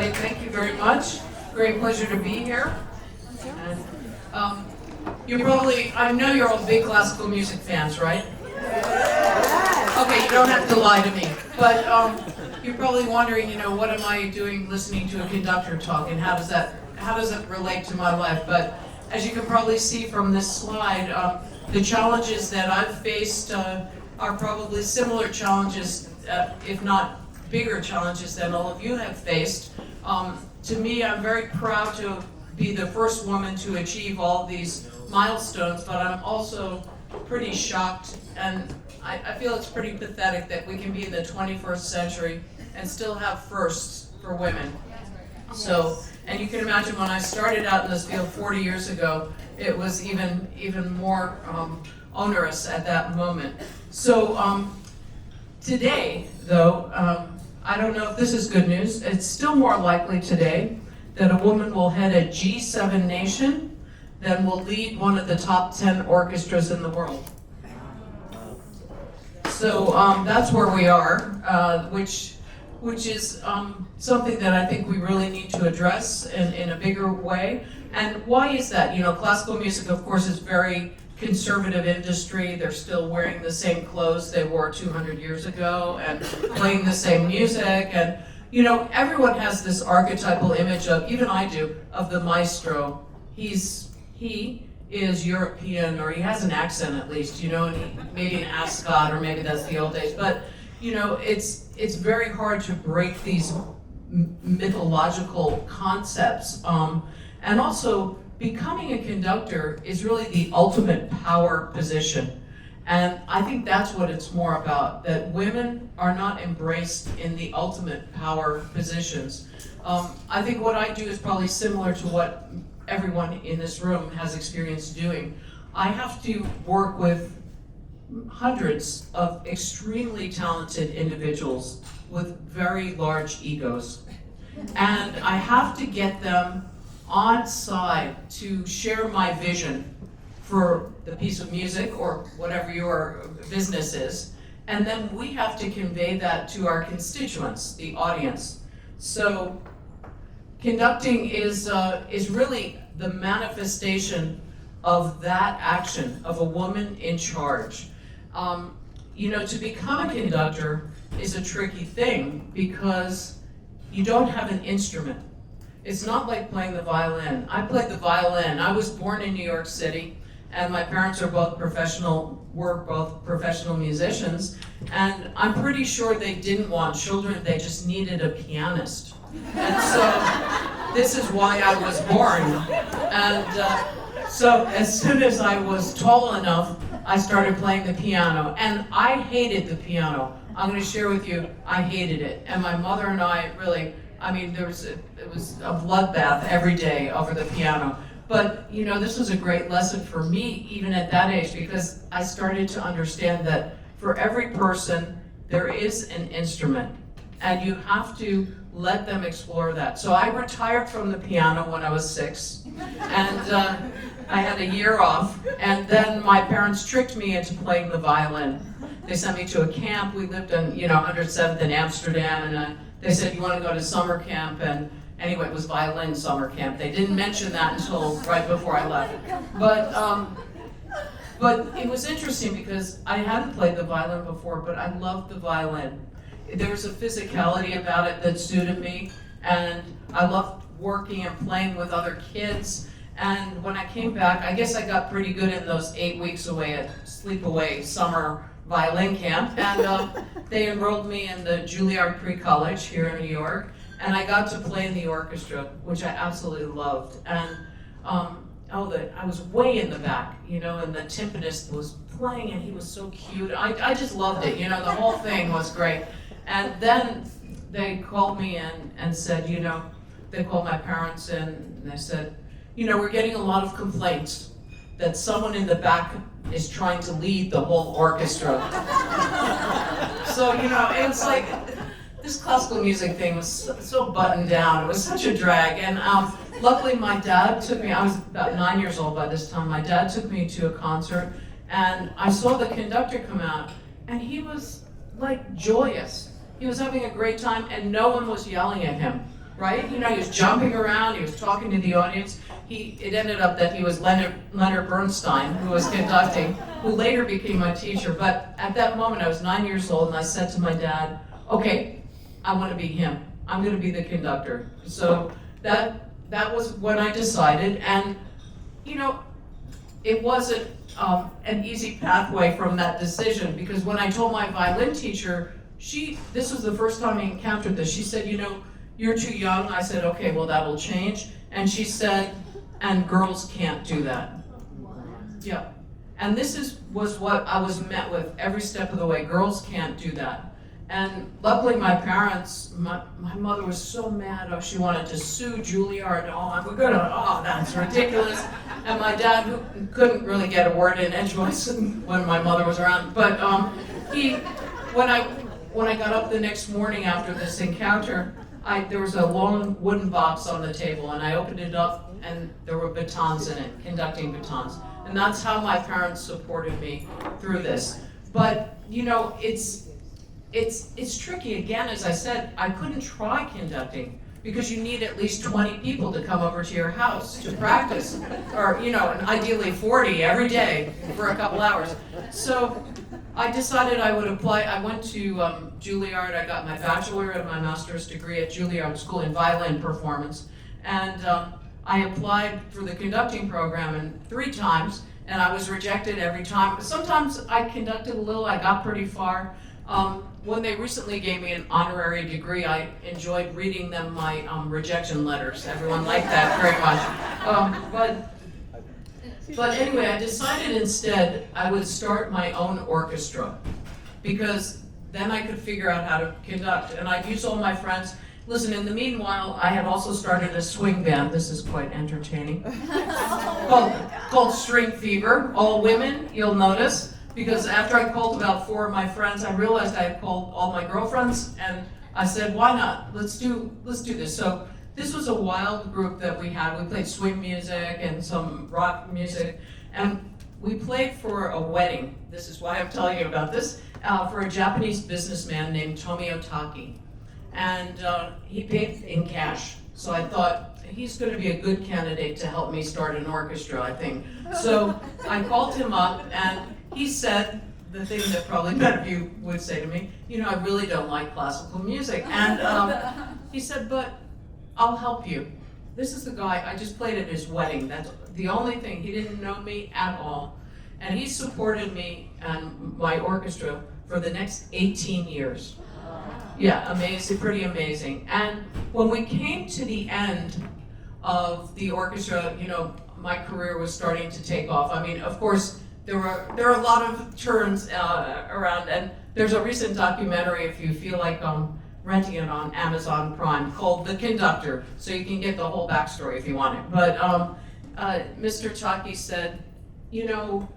everybody. Thank you very much. Great pleasure to be here. And you probably, I know you're all big classical music fans, right? Okay, you don't have to lie to me. But you're probably wondering, what am I doing listening to a conductor talk, and how does it relate to my life? But as you can probably see from this slide, the challenges that I've faced are probably similar challenges, if not bigger challenges than all of you have faced. To me, I'm very proud to be the first woman to achieve all these milestones, but I'm also pretty shocked, and I feel it's pretty pathetic that we can be in the 21st century and still have firsts for women. So, and you can imagine when I started out in this field 40 years ago, it was even more onerous at that moment. So today, though, I don't know if this is good news. It's still more likely today that a woman will head a G7 nation than will lead one of the top 10 orchestras in the world. So that's where we are, which is something that I think we really need to address in a bigger way. And why is that? Classical music, of course, is very conservative industry. They're still wearing the same clothes they wore 200 years ago and playing the same music. And, everyone has this archetypal image of, even I do, of the maestro. He is European, or he has an accent at least, and maybe an ascot, or maybe that's the old days. But, it's very hard to break these mythological concepts. And also, becoming a conductor is really the ultimate power position. And I think that's what it's more about, that women are not embraced in the ultimate power positions. I think what I do is probably similar to what everyone in this room has experienced doing. I have to work with hundreds of extremely talented individuals with very large egos. And I have to get them on side to share my vision for the piece of music or whatever your business is, and then we have to convey that to our constituents, the audience. So conducting is really the manifestation of that action of a woman in charge. To become a conductor is a tricky thing because you don't have an instrument. It's not like playing the violin. I played the violin. I was born in New York City, and my parents were both professional musicians, and I'm pretty sure they didn't want children, they just needed a pianist. And so this is why I was born. And so as soon as I was tall enough, I started playing the piano, and I hated the piano. I'm going to share with you, I hated it. And my mother and I really, it was a bloodbath every day over the piano. But, this was a great lesson for me, even at that age, because I started to understand that for every person, there is an instrument, and you have to let them explore that. So I retired from the piano when I was 6, and I had a year off, and then my parents tricked me into playing the violin. They sent me to a camp. We lived on, 107th in Amsterdam, and they said, you want to go to summer camp? And anyway, it was violin summer camp. They didn't mention that until right before I left. But it was interesting because I hadn't played the violin before, but I loved the violin. There was a physicality about it that suited me, and I loved working and playing with other kids. And when I came back, I guess I got pretty good in those 8 weeks away at sleepaway summer violin camp, and they enrolled me in the Juilliard Pre-College here in New York, and I got to play in the orchestra, which I absolutely loved. And I was way in the back, and the timpanist was playing, and he was so cute. I just loved it, the whole thing was great. And then they called me in and said, they called my parents in, and they said, we're getting a lot of complaints that someone in the back is trying to lead the whole orchestra. So, it's like, this classical music thing was so buttoned down. It was such a drag. And luckily my dad took me, I was about 9 years old by this time, my dad took me to a concert, and I saw the conductor come out, and he was like joyous. He was having a great time, and no one was yelling at him. right? You know, he was jumping around, he was talking to the audience. It ended up that he was Leonard Bernstein, who was conducting, who later became my teacher. But at that moment, I was 9 years old, and I said to my dad, okay, I want to be him. I'm going to be the conductor. So that was when I decided, and you know, it wasn't an easy pathway from that decision, because when I told my violin teacher, this was the first time I encountered this. She said, you know, you're too young. I said, okay, well, that will change. And she said, and girls can't do that. Yeah. And this was what I was met with every step of the way. Girls can't do that. And luckily my parents, my mother was so mad. Oh, she wanted to sue Juilliard. Oh, that's ridiculous. And my dad, who couldn't really get a word in edgewise when my mother was around. But when I got up the next morning after this encounter, there was a long wooden box on the table, and I opened it up, and there were batons in it, conducting batons. And that's how my parents supported me through this. But, you know, it's tricky. Again, as I said, I couldn't try conducting because you need at least 20 people to come over to your house to practice, or, you know, and ideally 40 every day for a couple hours. So I decided I would apply. I went to Juilliard. I got my bachelor and my master's degree at Juilliard School in violin performance. And I applied for the conducting program 3 times, and I was rejected every time. Sometimes I conducted a little, I got pretty far. When they recently gave me an honorary degree, I enjoyed reading them my rejection letters. Everyone liked that very much. But anyway, I decided instead I would start my own orchestra, because then I could figure out how to conduct. And I'd use all my friends. Listen, in the meanwhile, I had also started a swing band. This is quite entertaining. called String Fever. All women, you'll notice. Because after I called about 4 of my friends, I realized I had called all my girlfriends, and I said, why not? Let's do this. So this was a wild group that we had. We played swing music and some rock music, and we played for a wedding. This is why I'm telling you about this, for a Japanese businessman named Tomio Taki. And he paid in cash. So I thought, he's going to be a good candidate to help me start an orchestra, I think. So I called him up, and he said the thing that probably none of you would say to me, you know, I really don't like classical music. And he said, but I'll help you. This is the guy, I just played at his wedding. That's the only thing. He didn't know me at all. And he supported me and my orchestra for the next 18 years. Yeah, amazing, pretty amazing. And when we came to the end of the orchestra, you know, my career was starting to take off. I mean, of course, there are a lot of turns around, and there's a recent documentary, if you feel like renting it on Amazon Prime, called The Conductor, so you can get the whole backstory if you want it. But Mr. Taki said, you know,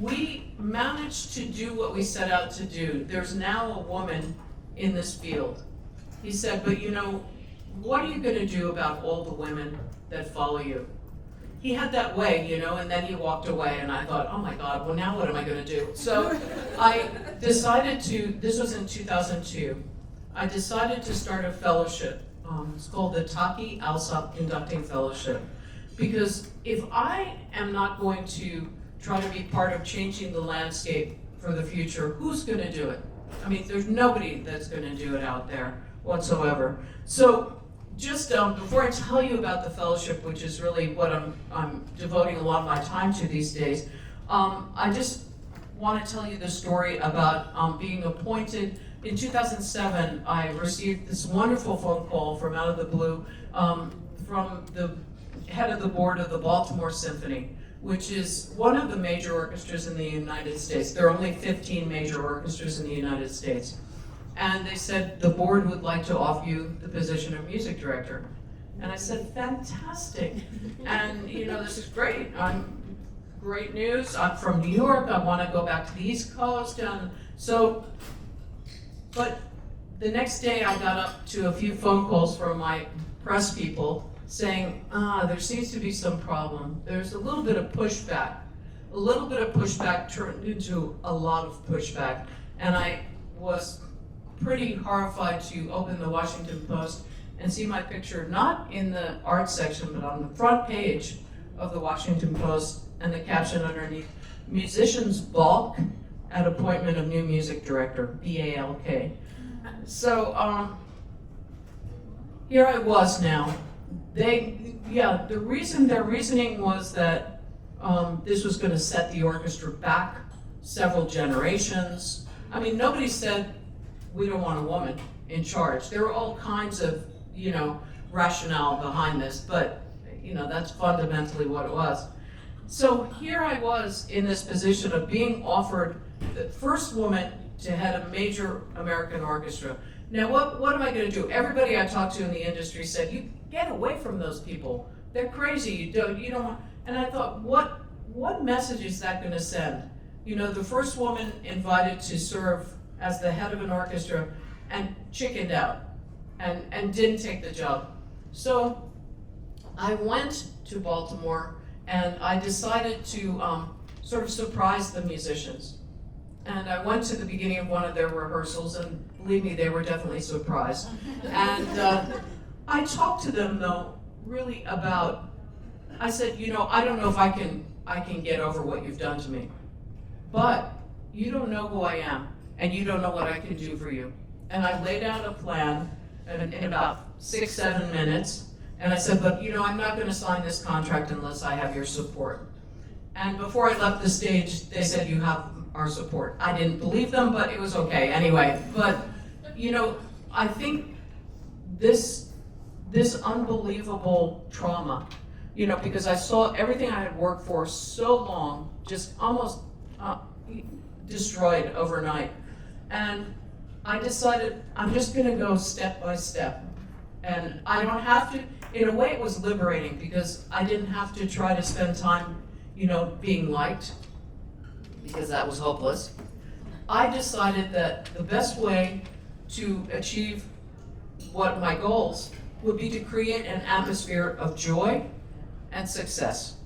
we managed to do what we set out to do. There's now a woman in this field. He said, but you know, what are you going to do about all the women that follow you? He had that way, you know, and then he walked away, and I thought, oh my God, well now what am I going to do? So I decided this was in 2002, I decided to start a fellowship. It's called the Marin Alsop Conducting Fellowship. Because if I am not going to try to be part of changing the landscape for the future, who's going to do it? I mean, there's nobody that's going to do it out there whatsoever. So just before I tell you about the fellowship, which is really what I'm devoting a lot of my time to these days, I just want to tell you the story about being appointed. In 2007, I received this wonderful phone call from out of the blue from the head of the board of the Baltimore Symphony, which is one of the major orchestras in the United States. There are only 15 major orchestras in the United States. And they said, the board would like to offer you the position of music director. And I said, fantastic. And you know, this is great. Great news. I'm from New York. I want to go back to the East Coast. And so, but the next day I got up to a few phone calls from my press people saying, there seems to be some problem. There's a little bit of pushback. A little bit of pushback turned into a lot of pushback. And I was pretty horrified to open the Washington Post and see my picture not in the art section, but on the front page of the Washington Post, and the caption underneath, "Musicians balk at appointment of new music director," B-A-L-K. So here I was now. Their reasoning was that this was going to set the orchestra back several generations. I mean, nobody said we don't want a woman in charge. There were all kinds of, rationale behind this, but, that's fundamentally what it was. So here I was in this position of being offered the first woman to head a major American orchestra. Now, what am I going to do? Everybody I talked to in the industry said, "You get away from those people. They're crazy. You don't want." And I thought, what message is that going to send? The first woman invited to serve as the head of an orchestra and chickened out and didn't take the job. So I went to Baltimore and I decided to sort of surprise the musicians. And I went to the beginning of one of their rehearsals, and believe me, they were definitely surprised. And I talked to them, though, really about, I said, I don't know if I can get over what you've done to me, but you don't know who I am, and you don't know what I can do for you. And I laid out a plan in about 6-7 minutes, and I said, but I'm not going to sign this contract unless I have your support. And before I left the stage, they said, "You have our support." I didn't believe them, but it was okay anyway. But I think this unbelievable trauma, because I saw everything I had worked for so long just almost destroyed overnight. And I decided I'm just going to go step by step. And I don't have to, in a way it was liberating because I didn't have to try to spend time, being liked, because that was hopeless. I decided that the best way to achieve what my goals would be to create an atmosphere of joy and success.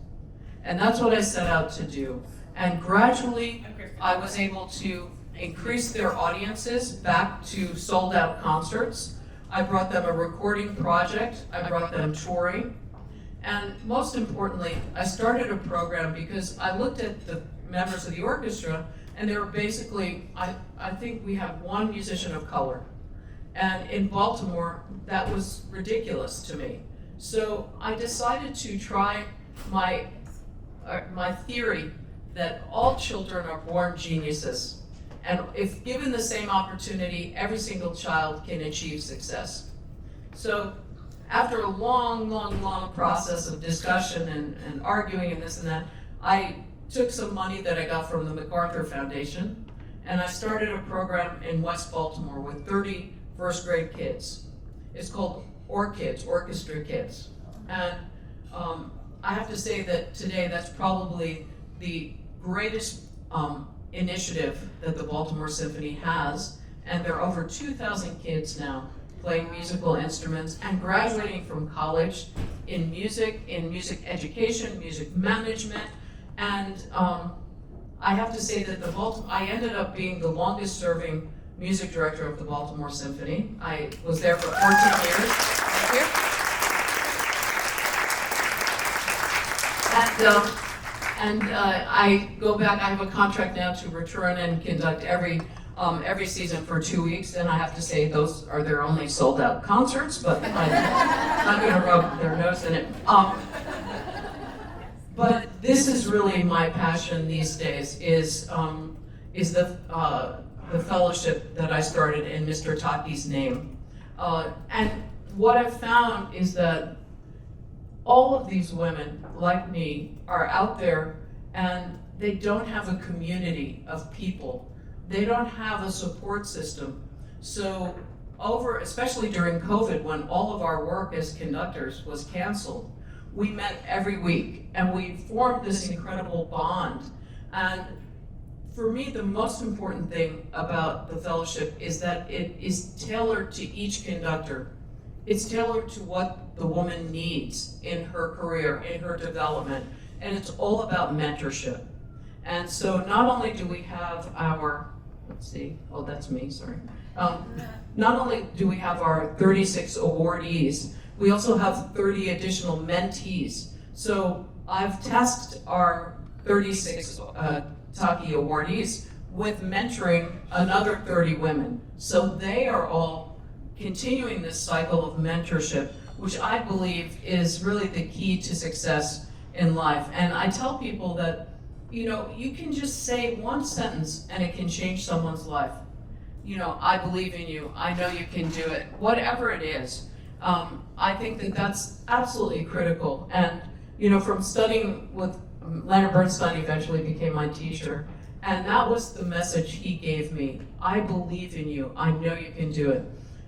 And that's what I set out to do. And gradually, I was able to increase their audiences back to sold out concerts. I brought them a recording project. I brought them touring. And most importantly, I started a program because I looked at the members of the orchestra, and they were basically, I think we have one musician of color. And in Baltimore, that was ridiculous to me. So I decided to try my theory that all children are born geniuses. And if given the same opportunity, every single child can achieve success. So after a long process of discussion and arguing and this and that, I took some money that I got from the MacArthur Foundation, and I started a program in West Baltimore with 30 first grade kids. It's called OrKids, Orchestra Kids. And I have to say that today that's probably the greatest initiative that the Baltimore Symphony has, and there are over 2,000 kids now playing musical instruments and graduating from college in music education, music management, and I have to say that I ended up being the longest serving music director of the Baltimore Symphony. I was there for 14 years. Thank you. And I go back, I have a contract now to return and conduct every season for 2 weeks, and I have to say those are their only sold out concerts, but I'm not going to rub their nose in it. But this is really my passion these days, is the fellowship that I started in Mr. Taki's name. And what I've found is that all of these women, like me, are out there and they don't have a community of people. They don't have a support system. So especially during COVID, when all of our work as conductors was canceled, we met every week and we formed this incredible bond. And for me, the most important thing about the fellowship is that it is tailored to each conductor. It's tailored to what the woman needs in her career, in her development, and it's all about mentorship. And so not only do we have our let's see, oh, that's me, sorry. Not only do we have our 36 awardees, we also have 30 additional mentees. So I've tasked our 36 Taki awardees with mentoring another 30 women. So they are all continuing this cycle of mentorship, which I believe is really the key to success in life. And I tell people that, you know, you can just say one sentence and it can change someone's life. You know, I believe in you, I know you can do it, whatever it is. I think that that's absolutely critical. And, you know, from studying with Leonard Bernstein, eventually became my teacher, and that was the message he gave me. I believe in you, I know you can do it.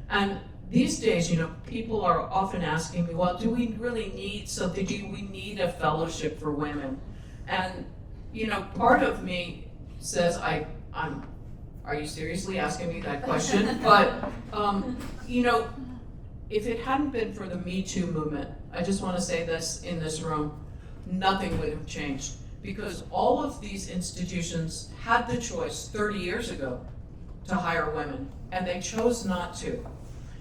And these days, you know, people are often asking me, well, do we really need something? Do we need a fellowship for women? And, you know, part of me says, are you seriously asking me that question? But, you know, if it hadn't been for the Me Too movement, I just want to say this in this room, nothing would have changed. Because all of these institutions had the choice 30 years ago to hire women, and they chose not to.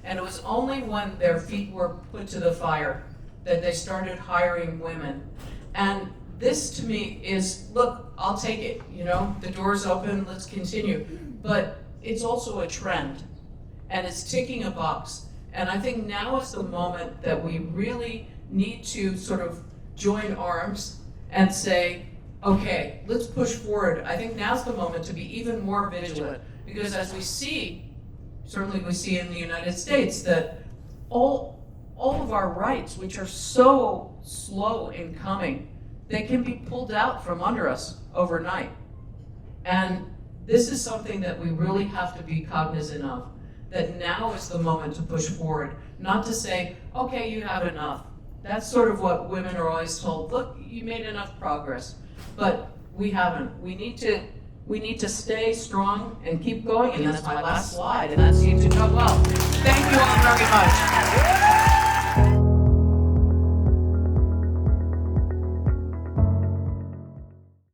And it was only when their feet were put to the fire that they started hiring women. And this to me is, look, I'll take it, you know, the door's open, let's continue. But it's also a trend, and it's ticking a box. And I think now is the moment that we really need to sort of join arms and say, okay, let's push forward. I think now's the moment to be even more vigilant, because as we see, certainly we see in the United States, that all of our rights, which are so slow in coming, they can be pulled out from under us overnight. And this is something that we really have to be cognizant of, that now is the moment to push forward, not to say, okay, you have enough. That's sort of what women are always told, look, you made enough progress, but we haven't. We need to stay strong and keep going, and that's my last slide, and that seems to go well. Thank you all very much.